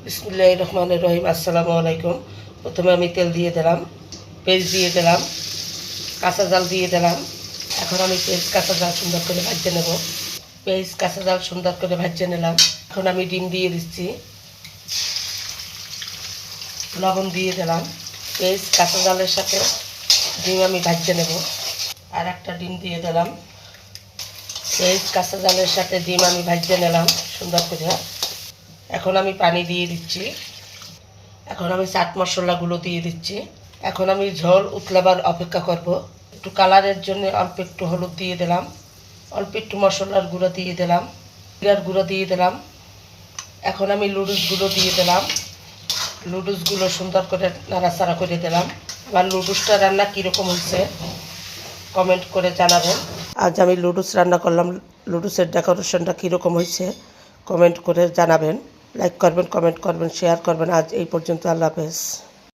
বিসমিল্লাহির রহমানির রহিম। আসসালামু আলাইকুম। প্রথমে আমি তেল দিয়ে দিলাম, পেঁয়াজ দিয়ে দিলাম, কাঁচা জাল দিয়ে দিলাম। এখন আমি পেঁয়াজ কাঁচা জাল সুন্দর করে ভাজতে নেব। পেঁয়াজ কাঁচা জাল সুন্দর করে ভাজতে নিলাম। এখন আমি ডিম দিয়ে দিচ্ছি, লবণ দিয়ে দিলাম। পেঁয়াজ কাঁচা জালের সাথে ডিম আমি ভাজতে নেব। আর একটা ডিম দিয়ে দিলাম। পেঁয়াজ কাঁচা জালের সাথে ডিম আমি ভাজতে নিলাম সুন্দর করে। এখন আমি পানি দিয়ে দিচ্ছি। এখন আমি চাট মশলাগুলো দিয়ে দিচ্ছি। এখন আমি ঝোল উতলাবার অপেক্ষা করব। একটু কালারের জন্য অল্প একটু হলুদ দিয়ে দিলাম, অল্প একটু মশলার গুঁড়ো দিয়ে দিলাম, জিরার গুঁড়ো দিয়ে দিলাম। এখন আমি লুডুসগুলো দিয়ে দিলাম। লুডুসগুলো সুন্দর করে নাড়াচাড়া করে দিলাম। আমার লুডুসটা রান্না কীরকম হয়েছে কমেন্ট করে জানাবেন। আজ আমি লুডুস রান্না করলাম। লুডুসের ডেকোরেশনটা কীরকম হয়েছে কমেন্ট করে জানাবেন। লাইক করবেন, কমেন্ট করবেন, শেয়ার করবেন। আজ এই পর্যন্ত। আল্লাহ হাফেজ।